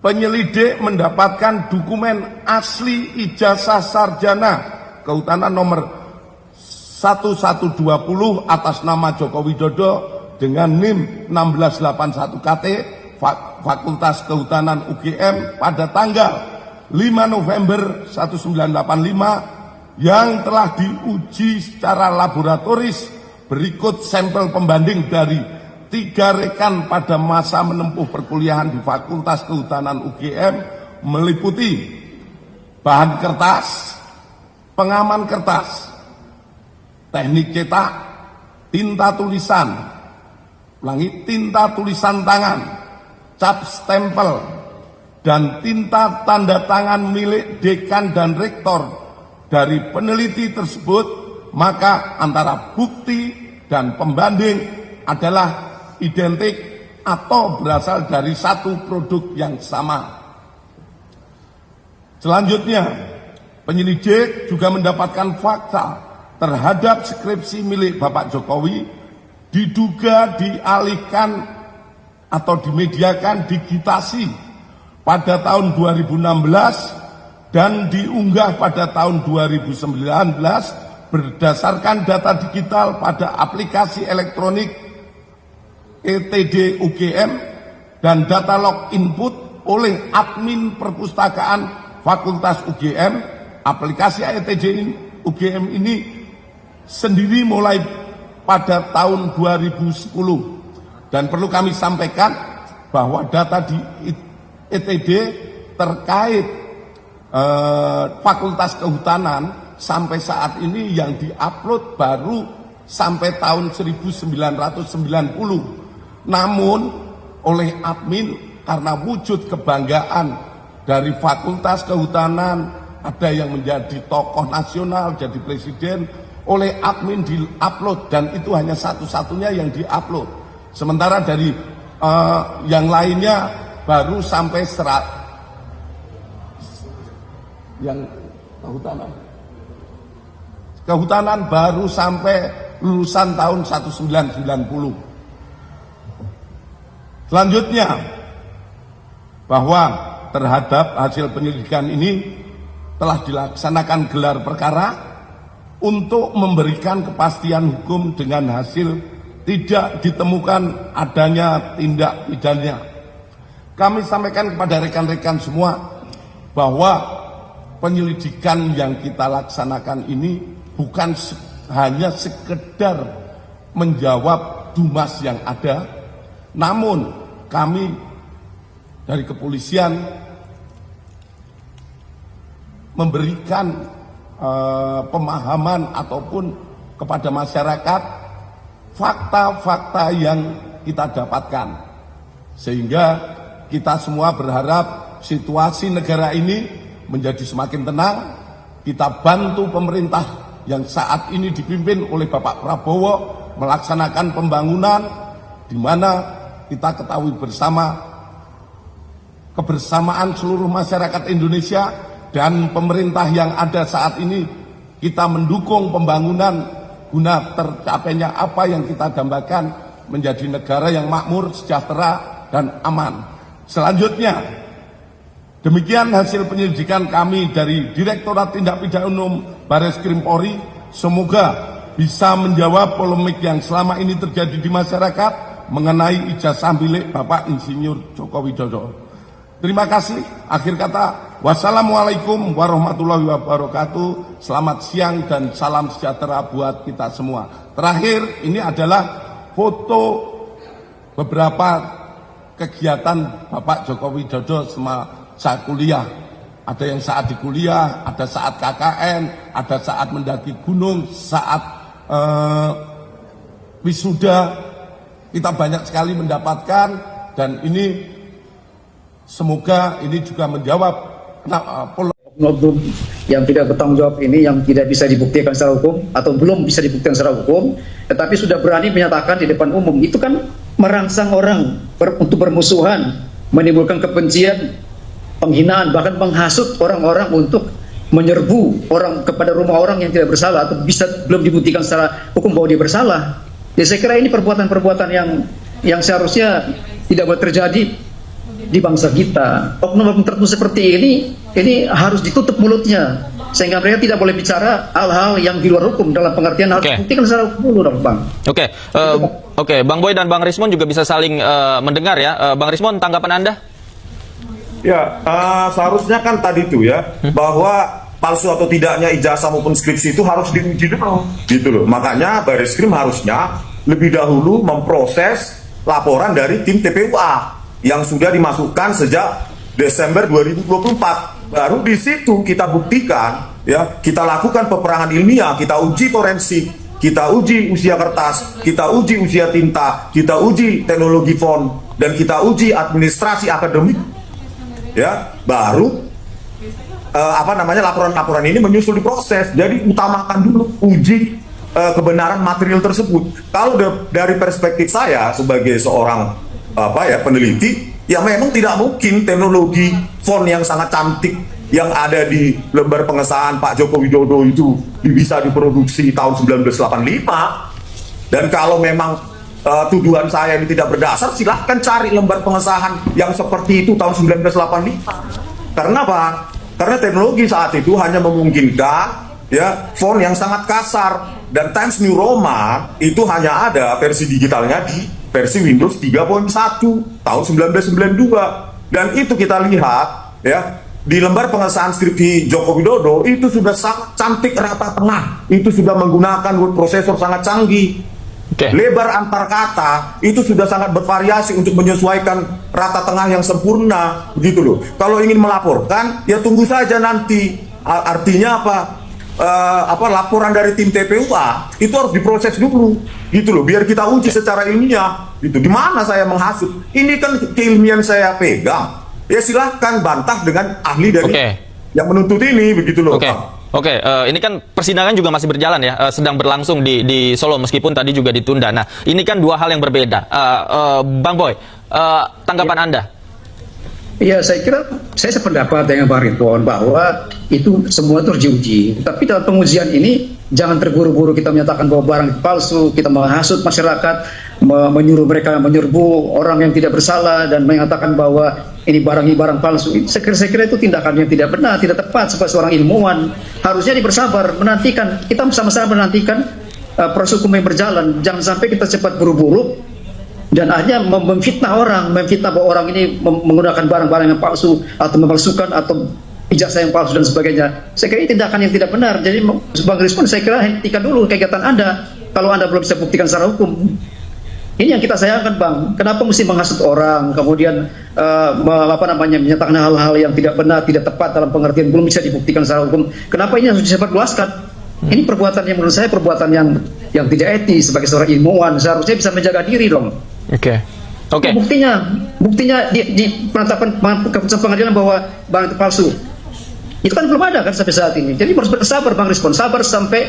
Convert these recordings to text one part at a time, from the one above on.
penyelidik mendapatkan dokumen asli ijazah sarjana kehutanan nomor 1120 atas nama Joko Widodo dengan NIM 1681 KT Fakultas Kehutanan UGM pada tanggal 5 November 1985 yang telah diuji secara laboratoris. Berikut sampel pembanding dari 3 rekan pada masa menempuh perkuliahan di Fakultas Kehutanan UGM meliputi bahan kertas, pengaman kertas, teknik cetak, tinta tulisan, tinta tulisan tangan, cap stempel, dan tinta tanda tangan milik dekan dan rektor dari peneliti tersebut, maka antara bukti dan pembanding adalah identik atau berasal dari satu produk yang sama. Selanjutnya, penyelidik juga mendapatkan fakta terhadap skripsi milik Bapak Jokowi diduga dialihkan atau dimediakan digitasi pada tahun 2016 dan diunggah pada tahun 2019 berdasarkan data digital pada aplikasi elektronik ETD UGM dan data log input oleh admin perpustakaan Fakultas UGM. Aplikasi ETD UGM ini sendiri mulai pada tahun 2010 dan perlu kami sampaikan bahwa data di ETD terkait Fakultas Kehutanan sampai saat ini yang diupload baru sampai tahun 1990. Namun oleh admin karena wujud kebanggaan dari Fakultas Kehutanan, ada yang menjadi tokoh nasional, jadi presiden, oleh admin di-upload dan itu hanya satu-satunya yang di-upload. Sementara dari yang lainnya baru sampai yang kehutanan baru sampai lulusan tahun 1990. Selanjutnya, bahwa terhadap hasil penyelidikan ini telah dilaksanakan gelar perkara untuk memberikan kepastian hukum dengan hasil tidak ditemukan adanya tindak pidana. Kami sampaikan kepada rekan-rekan semua bahwa penyelidikan yang kita laksanakan ini bukan hanya sekedar menjawab dumas yang ada, namun kami dari kepolisian memberikan pemahaman ataupun kepada masyarakat fakta-fakta yang kita dapatkan, sehingga kita semua berharap situasi negara ini menjadi semakin tenang. Kita bantu pemerintah yang saat ini dipimpin oleh Bapak Prabowo melaksanakan pembangunan, di mana kita ketahui bersama kebersamaan seluruh masyarakat Indonesia dan pemerintah yang ada saat ini, kita mendukung pembangunan guna tercapainya apa yang kita dambakan menjadi negara yang makmur, sejahtera, dan aman. Selanjutnya, demikian hasil penyelidikan kami dari Direktorat Tindak Pidana Umum Barreskrim Polri. Semoga bisa menjawab polemik yang selama ini terjadi di masyarakat mengenai ijazah milik Bapak Insinyur Joko Widodo. Terima kasih. Akhir kata, wassalamualaikum warahmatullahi wabarakatuh. Selamat siang dan salam sejahtera buat kita semua. Terakhir, ini adalah foto beberapa kegiatan Bapak Joko Widodo semasa kuliah. Ada yang saat di kuliah, ada saat KKN, ada saat mendaki gunung, saat wisuda. Kita banyak sekali mendapatkan, dan ini semoga ini juga menjawab oknum yang tidak bertanggung jawab ini, yang tidak bisa dibuktikan secara hukum atau belum bisa dibuktikan secara hukum, tetapi sudah berani menyatakan di depan umum. Itu kan merangsang orang untuk bermusuhan, menimbulkan kebencian, penghinaan, bahkan menghasut orang-orang untuk menyerbu orang kepada rumah orang yang tidak bersalah atau bisa belum dibuktikan secara hukum bahwa dia bersalah. Ya, saya kira ini perbuatan-perbuatan yang seharusnya tidak boleh terjadi di bangsa kita. Oknum-oknum tertentu seperti ini harus ditutup mulutnya, sehingga mereka tidak boleh bicara hal-hal yang di luar hukum, dalam pengertian harus dibuktikan secara hukum dulu dong, Bang. Oke, Bang Boy dan Bang Rismon juga bisa saling mendengar ya. Bang Rismon, tanggapan Anda? Ya, seharusnya kan tadi tuh ya, bahwa palsu atau tidaknya ijazah maupun skripsi itu harus diuji dulu, gitu loh. Makanya Baris Krim harusnya lebih dahulu memproses laporan dari tim TPUA yang sudah dimasukkan sejak Desember 2024. Baru di situ kita buktikan, ya, kita lakukan peperangan ilmiah, kita uji forensik, kita uji usia kertas, kita uji usia tinta, kita uji teknologi font, dan kita uji administrasi akademik. Ya, baru laporan-laporan ini menyusul diproses. Jadi utamakan dulu uji kebenaran material tersebut. Kalau dari perspektif saya sebagai seorang peneliti, ya memang tidak mungkin teknologi font yang sangat cantik yang ada di lembar pengesahan Pak Joko Widodo itu bisa diproduksi tahun 1985. Dan kalau memang tuduhan saya ini tidak berdasar, silahkan cari lembar pengesahan yang seperti itu tahun 1985. Karena apa? Karena teknologi saat itu hanya memungkinkan ya font yang sangat kasar, dan Times New Roman itu hanya ada versi digitalnya di versi Windows 3.1 tahun 1992. Dan itu kita lihat ya di lembar pengesahan skripsi Joko Widodo itu sudah sangat cantik rata tengah, itu sudah menggunakan word processor sangat canggih. Lebar antar kata itu sudah sangat bervariasi untuk menyesuaikan rata tengah yang sempurna, begitu loh. Kalau ingin melaporkan, ya tunggu saja nanti. Artinya apa? Laporan dari tim TPUA itu harus diproses dulu, gitu loh. Biar kita uji secara ilmiah, gitu. Di mana saya menghasut? Ini kan keilmian saya pegang. Ya silahkan bantah dengan ahli dari yang menuntut ini, begitu loh. Ini kan persidangan juga masih berjalan ya, sedang berlangsung di Solo meskipun tadi juga ditunda. Nah, ini kan dua hal yang berbeda. Bang Boy, tanggapan Anda? Ya, saya kira saya sependapat dengan Bang Ridwan bahwa itu semua itu harus diuji. Tapi dalam pengujian ini jangan terburu-buru kita menyatakan bahwa barang itu palsu, kita menghasut masyarakat, menyuruh mereka menyerbu orang yang tidak bersalah dan mengatakan bahwa ini barang palsu. Saya kira itu tindakan yang tidak benar, tidak tepat sebagai seorang ilmuwan. Harusnya bersabar, menantikan, kita sama-sama menantikan proses hukum yang berjalan. Jangan sampai kita cepat buru-buru dan akhirnya memfitnah bahwa orang ini menggunakan barang-barang yang palsu atau memalsukan atau ijazah yang palsu dan sebagainya. Saya kira ini tindakan yang tidak benar. Jadi sebagai respon saya kira hentikan dulu kegiatan Anda kalau Anda belum bisa buktikan secara hukum. Ini yang kita sayangkan, Bang. Kenapa mesti menghasut orang, kemudian menyatakan hal-hal yang tidak benar, tidak tepat dalam pengertian belum bisa dibuktikan secara hukum. Kenapa ini harus disebarluaskan? Ini perbuatan yang menurut saya perbuatan yang tidak etis sebagai seorang ilmuwan. Seharusnya bisa menjaga diri dong. Buktinya di penetapan keputusan pengadilan bahwa barang itu palsu. Itu kan belum ada kan sampai saat ini. Jadi harus bersabar, Bang Rizwan, sabar sampai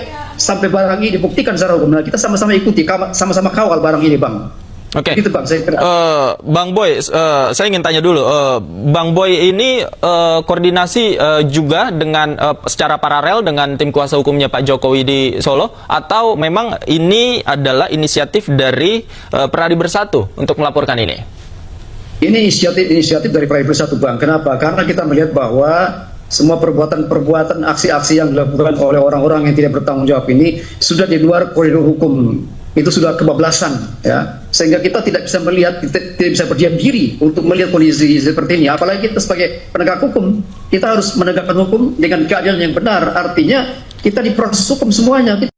barang ini dibuktikan secara hukum. Nah, kita sama-sama ikuti, sama-sama kawal barang ini, Bang. Itu, Bang, saya kira. Bang Boy, saya ingin tanya dulu, Bang Boy ini koordinasi juga dengan secara paralel dengan tim kuasa hukumnya Pak Jokowi di Solo, atau memang ini adalah inisiatif dari Peradi Bersatu untuk melaporkan ini? Ini inisiatif dari Peradi Bersatu, Bang. Kenapa? Karena kita melihat bahwa semua perbuatan aksi-aksi yang dilakukan oleh orang-orang yang tidak bertanggung jawab ini sudah di luar koridor hukum. Itu sudah kebablasan, ya, sehingga kita tidak bisa melihat, tidak bisa berdiam diri untuk melihat kondisi seperti ini. Apalagi kita sebagai penegak hukum, kita harus menegakkan hukum dengan keadilan yang benar. Artinya kita diproses hukum semuanya.